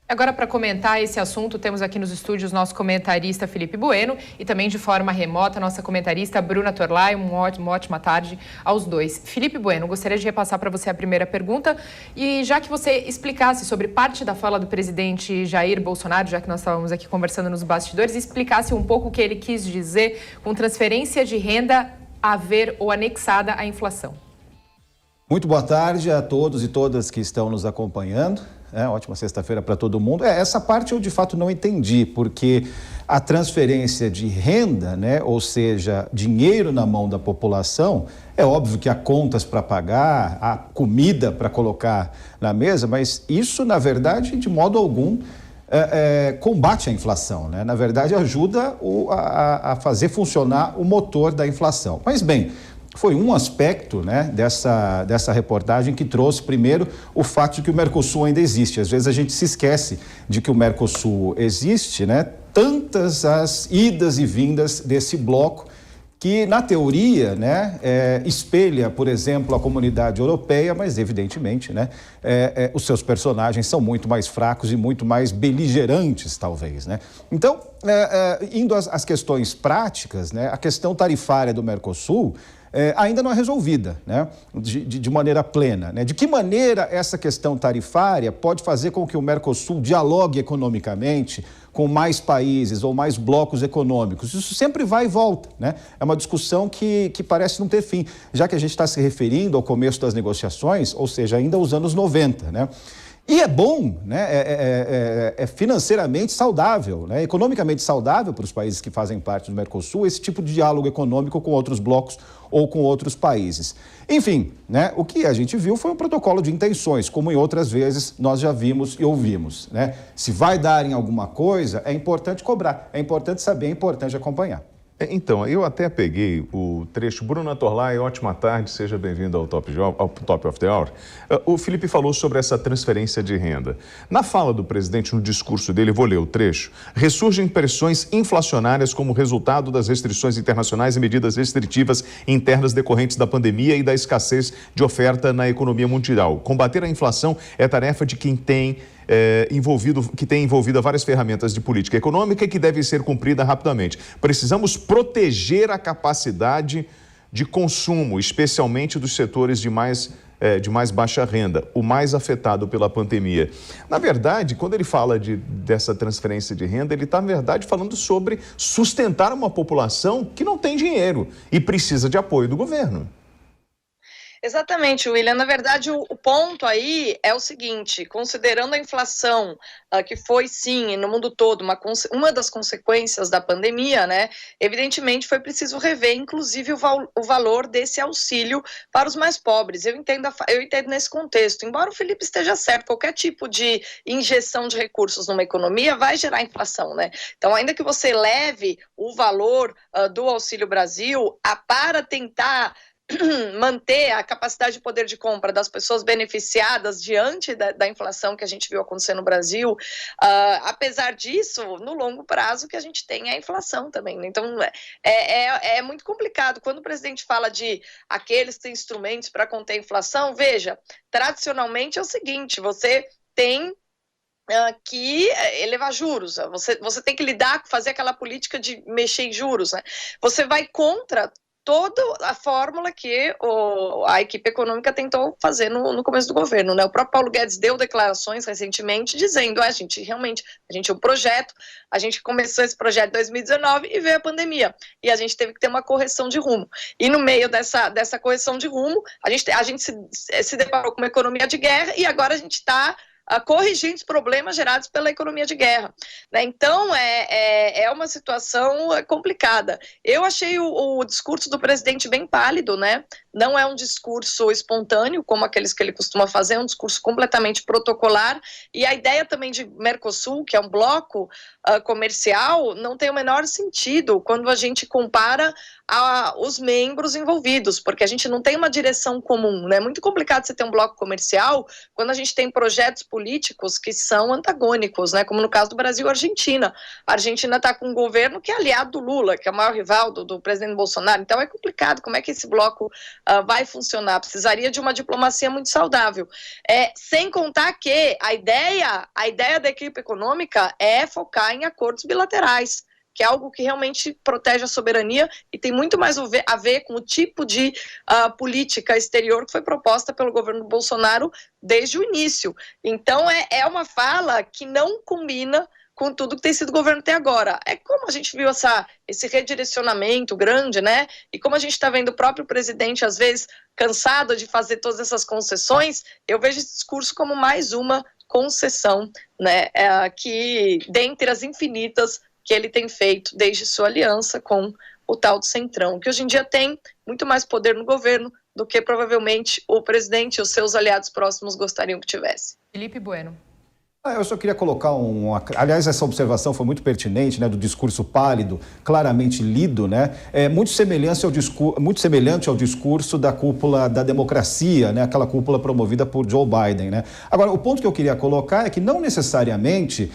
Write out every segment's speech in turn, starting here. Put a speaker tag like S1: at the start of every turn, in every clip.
S1: Agora, para comentar esse assunto, temos aqui nos estúdios nosso comentarista Felipe Bueno e também de forma remota nossa comentarista Bruna Torlai. Uma ótima tarde aos dois. Felipe Bueno, gostaria de repassar para você a primeira pergunta e já que você explicasse sobre parte da fala do presidente Jair Bolsonaro, já que nós estávamos aqui conversando nos bastidores, explicasse um pouco o que ele quis dizer com transferência de renda a ver ou anexada à inflação.
S2: Muito boa tarde a todos e todas que estão nos acompanhando. Ótima sexta-feira para todo mundo. Essa parte eu de fato não entendi, porque a transferência de renda, ou seja, dinheiro na mão da população, é óbvio que há contas para pagar, há comida para colocar na mesa, mas isso, na verdade, de modo algum, combate a inflação, Na verdade, ajuda a fazer funcionar o motor da inflação. Mas, bem, foi um aspecto dessa reportagem que trouxe, primeiro, o fato de que o Mercosul ainda existe. Às vezes a gente se esquece de que o Mercosul existe, Tantas as idas e vindas desse bloco que, na teoria, espelha, por exemplo, a comunidade europeia, mas, evidentemente, os seus personagens são muito mais fracos e muito mais beligerantes, talvez, Então, indo às questões práticas, a questão tarifária do Mercosul ainda não é resolvida, de maneira plena. De que maneira essa questão tarifária pode fazer com que o Mercosul dialogue economicamente com mais países ou mais blocos econômicos? Isso sempre vai e volta, É uma discussão que parece não ter fim, já que a gente está se referindo ao começo das negociações, ou seja, ainda aos anos 90, E é bom, é financeiramente saudável, economicamente saudável para os países que fazem parte do Mercosul, esse tipo de diálogo econômico com outros blocos ou com outros países. Enfim, o que a gente viu foi um protocolo de intenções, como em outras vezes nós já vimos e ouvimos, Se vai dar em alguma coisa, é importante cobrar, é importante saber, é importante acompanhar.
S3: Então, eu até peguei o trecho. Bruna Torlai, ótima tarde, seja bem-vindo ao Top of the Hour. O Felipe falou sobre essa transferência de renda. Na fala do presidente, no discurso dele, vou ler o trecho, ressurgem pressões inflacionárias como resultado das restrições internacionais e medidas restritivas internas decorrentes da pandemia e da escassez de oferta na economia mundial. Combater a inflação é tarefa de quem tem envolvido várias ferramentas de política econômica e que deve ser cumprida rapidamente. Precisamos proteger a capacidade de consumo, especialmente dos setores de mais baixa renda, o mais afetado pela pandemia. Na verdade, quando ele fala dessa transferência de renda, ele está, na verdade, falando sobre sustentar uma população que não tem dinheiro e precisa de apoio do governo.
S4: Exatamente, William. Na verdade, o ponto aí é o seguinte, considerando a inflação, que foi, sim, no mundo todo, uma das consequências da pandemia, evidentemente foi preciso rever, inclusive, o valor desse auxílio para os mais pobres. Eu entendo nesse contexto. Embora o Felipe esteja certo, qualquer tipo de injeção de recursos numa economia vai gerar inflação, Então, ainda que você eleve o valor do Auxílio Brasil para tentar manter a capacidade de poder de compra das pessoas beneficiadas diante da inflação que a gente viu acontecer no Brasil, apesar disso, no longo prazo que a gente tem a inflação também, Então, é muito complicado. Quando o presidente fala de aqueles que têm instrumentos para conter a inflação, veja, tradicionalmente é o seguinte, você tem que elevar juros, você tem que fazer aquela política de mexer em juros, Você vai contra toda a fórmula que a equipe econômica tentou fazer no começo do governo, O próprio Paulo Guedes deu declarações recentemente dizendo, a gente começou esse projeto em 2019 e veio a pandemia, e a gente teve que ter uma correção de rumo, e no meio dessa correção de rumo, a gente se deparou com uma economia de guerra, e agora a gente está corrigindo os problemas gerados pela economia de guerra, Então, é uma situação complicada. Eu achei o discurso do presidente bem pálido, Não é um discurso espontâneo, como aqueles que ele costuma fazer, é um discurso completamente protocolar, e a ideia também de Mercosul, que é um bloco comercial, não tem o menor sentido quando a gente compara os membros envolvidos, porque a gente não tem uma direção comum, É muito complicado você ter um bloco comercial quando a gente tem projetos políticos que são antagônicos, né? Como no caso do Brasil e Argentina. A Argentina está com um governo que é aliado do Lula, que é o maior rival do presidente Bolsonaro. Então é complicado como é que esse bloco vai funcionar. Precisaria de uma diplomacia muito saudável. Sem contar que a ideia da equipe econômica é focar em acordos bilaterais, que é algo que realmente protege a soberania e tem muito mais a ver com o tipo de política exterior que foi proposta pelo governo Bolsonaro desde o início. Então, é uma fala que não combina com tudo que tem sido o governo até agora. É como a gente viu esse redirecionamento grande, né? E como a gente está vendo o próprio presidente, às vezes, cansado de fazer todas essas concessões, eu vejo esse discurso como mais uma concessão, né? Que, dentre as infinitas que ele tem feito desde sua aliança com o tal do Centrão, que hoje em dia tem muito mais poder no governo do que provavelmente o presidente e os seus aliados próximos gostariam que tivesse.
S1: Felipe Bueno.
S2: Eu só queria colocar aliás, essa observação foi muito pertinente, né, do discurso pálido, claramente lido, né, muito semelhante ao discurso da cúpula da democracia, né, aquela cúpula promovida por Joe Biden, né. Agora, o ponto que eu queria colocar é que não necessariamente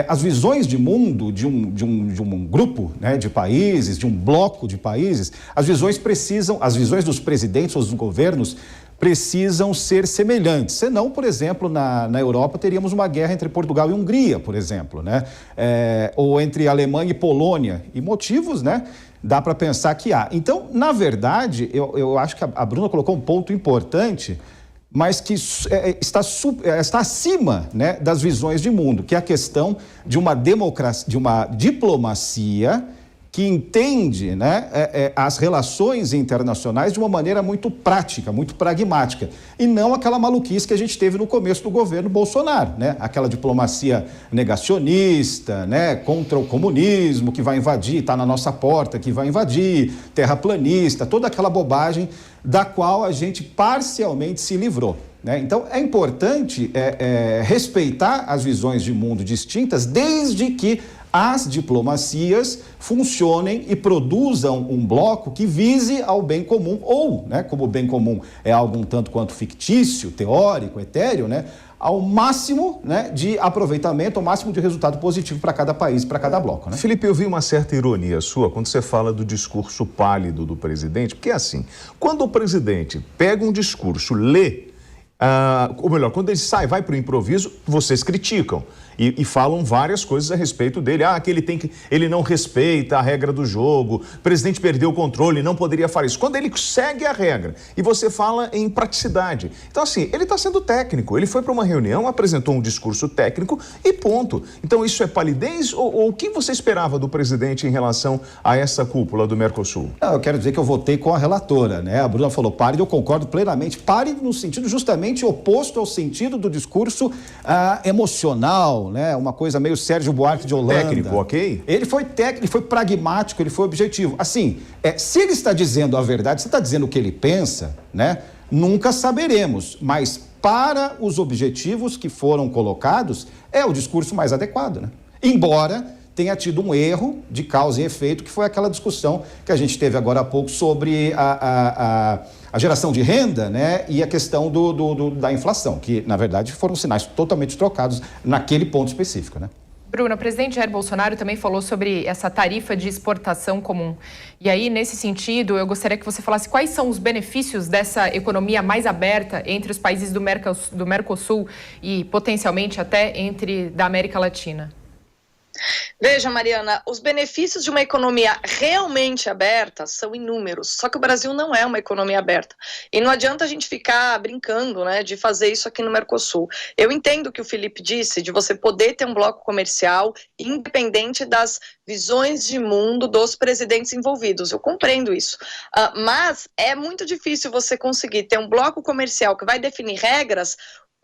S2: as visões de mundo de um grupo, né, de países, de um bloco de países, as visões dos presidentes ou dos governos precisam ser semelhantes. Senão, por exemplo, na Europa teríamos uma guerra entre Portugal e Hungria, por exemplo, né? Ou entre Alemanha e Polônia. E motivos, né? Dá para pensar que há. Então, na verdade, eu acho que a Bruna colocou um ponto importante, mas que está acima, né, das visões de mundo, que é a questão de uma democracia, de uma diplomacia que entende, né, as relações internacionais de uma maneira muito prática, muito pragmática, e não aquela maluquice que a gente teve no começo do governo Bolsonaro, né? Aquela diplomacia negacionista, né, contra o comunismo, que vai invadir, está na nossa porta, que vai invadir, terraplanista, toda aquela bobagem da qual a gente parcialmente se livrou, né? Então, é importante respeitar as visões de mundo distintas, desde que as diplomacias funcionem e produzam um bloco que vise ao bem comum, ou, né, como o bem comum é algo um tanto quanto fictício, teórico, etéreo, né, ao máximo, né, de aproveitamento, ao máximo de resultado positivo para cada país, para cada bloco, né?
S3: Felipe, eu vi uma certa ironia sua quando você fala do discurso pálido do presidente, porque é assim, quando o presidente pega um discurso, lê, ou melhor, quando ele vai para o improviso, vocês criticam. E falam várias coisas a respeito dele. Que ele não respeita a regra do jogo, o presidente perdeu o controle, não poderia fazer isso. Quando ele segue a regra e você fala em praticidade. Então, assim, ele está sendo técnico. Ele foi para uma reunião, apresentou um discurso técnico e ponto. Então, isso é palidez ou o que você esperava do presidente em relação a essa cúpula do Mercosul?
S2: Eu quero dizer que eu votei com a relatora, né? A Bruna falou pálido, eu concordo plenamente. Pálido no sentido justamente oposto ao sentido do discurso emocional, né? Uma coisa meio Sérgio Buarque de Holanda.
S3: Técnico, ok?
S2: Ele foi técnico, ele foi pragmático, ele foi objetivo. Assim, se ele está dizendo a verdade, se está dizendo o que ele pensa, né? Nunca saberemos, mas para os objetivos que foram colocados, é o discurso mais adequado, né? Embora tenha tido um erro de causa e efeito, que foi aquela discussão que a gente teve agora há pouco sobre a geração de renda, né, e a questão da inflação, que, na verdade, foram sinais totalmente trocados naquele ponto específico, né?
S1: Bruna, o presidente Jair Bolsonaro também falou sobre essa tarifa de exportação comum. E aí, nesse sentido, eu gostaria que você falasse quais são os benefícios dessa economia mais aberta entre os países do Mercosul e, potencialmente, até da América Latina.
S4: Veja, Mariana, os benefícios de uma economia realmente aberta são inúmeros, só que o Brasil não é uma economia aberta. E não adianta a gente ficar brincando, né, de fazer isso aqui no Mercosul. Eu entendo o que o Felipe disse, de você poder ter um bloco comercial independente das visões de mundo dos presidentes envolvidos. Eu compreendo isso. Mas é muito difícil você conseguir ter um bloco comercial que vai definir regras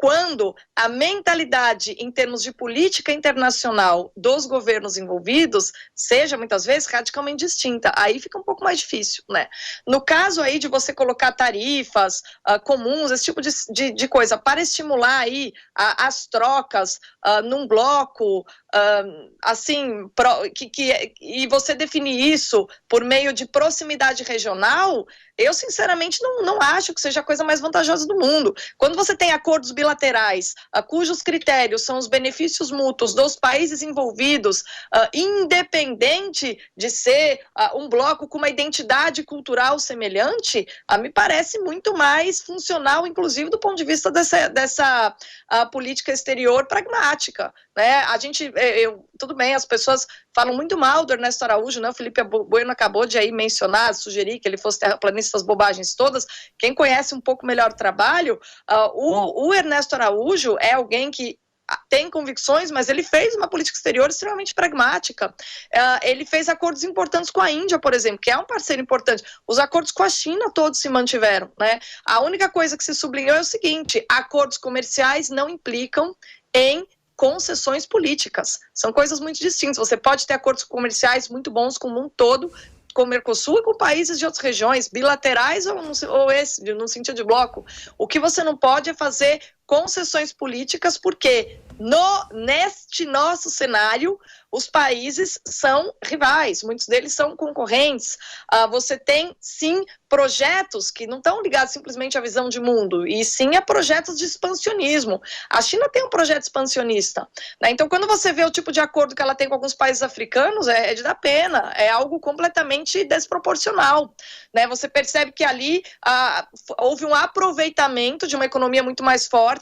S4: quando a mentalidade em termos de política internacional dos governos envolvidos seja, muitas vezes, radicalmente distinta. Aí fica um pouco mais difícil, né? No caso aí de você colocar tarifas comuns, esse tipo de coisa, para estimular aí as trocas num bloco, e você definir isso por meio de proximidade regional, eu sinceramente não acho que seja a coisa mais vantajosa do mundo. Quando você tem acordos bilaterais bilaterais, cujos critérios são os benefícios mútuos dos países envolvidos, independente de ser um bloco com uma identidade cultural semelhante, me parece muito mais funcional, inclusive do ponto de vista dessa política exterior pragmática, né? Tudo bem, as pessoas falam muito mal do Ernesto Araújo, né? O Felipe Bueno acabou de aí mencionar, sugerir que ele fosse terraplanista, essas bobagens todas. Quem conhece um pouco melhor o trabalho, o Ernesto Araújo é alguém que tem convicções, mas ele fez uma política exterior extremamente pragmática. Ele fez acordos importantes com a Índia, por exemplo, que é um parceiro importante. Os acordos com a China todos se mantiveram, né? A única coisa que se sublinhou é o seguinte: acordos comerciais não implicam em concessões políticas. São coisas muito distintas. Você pode ter acordos comerciais muito bons com o mundo todo, com o Mercosul e com países de outras regiões, bilaterais ou no sentido de bloco. O que você não pode é fazer concessões políticas, porque neste nosso cenário, os países são rivais, muitos deles são concorrentes. Você tem, sim, projetos que não estão ligados simplesmente à visão de mundo, e sim a projetos de expansionismo. A China tem um projeto expansionista, né? Então, quando você vê o tipo de acordo que ela tem com alguns países africanos, é de dar pena, é algo completamente desproporcional, né? Você percebe que ali houve um aproveitamento de uma economia muito mais forte,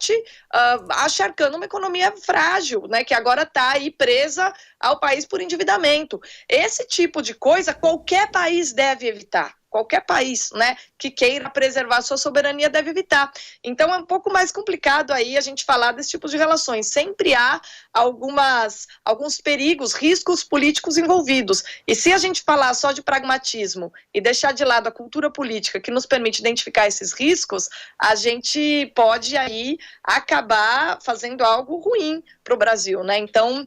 S4: acharcando uma economia frágil, né, que agora está aí presa ao país por endividamento. Esse tipo de coisa qualquer país deve evitar. Qualquer país, né, que queira preservar sua soberania deve evitar. Então é um pouco mais complicado aí a gente falar desse tipo de relações. Sempre há alguns perigos, riscos políticos envolvidos. E se a gente falar só de pragmatismo e deixar de lado a cultura política que nos permite identificar esses riscos, a gente pode aí acabar fazendo algo ruim para o Brasil, né? Então,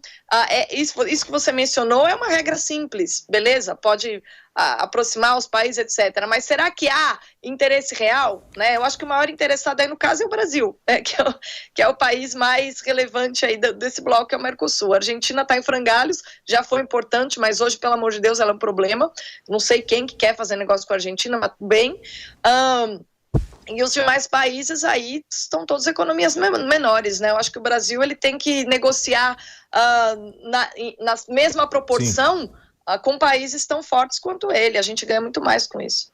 S4: isso que você mencionou é uma regra simples, beleza? Pode aproximar os países, etc. Mas será que há interesse real? Né? Eu acho que o maior interessado aí no caso é o Brasil, né? que é o país mais relevante aí desse bloco, que é o Mercosul. A Argentina está em frangalhos, já foi importante, mas hoje, pelo amor de Deus, ela é um problema. Não sei quem que quer fazer negócio com a Argentina, mas tudo bem. E os demais países aí estão todas economias menores, né? Eu acho que o Brasil ele tem que negociar na mesma proporção com países tão fortes quanto ele. A gente ganha muito mais com isso.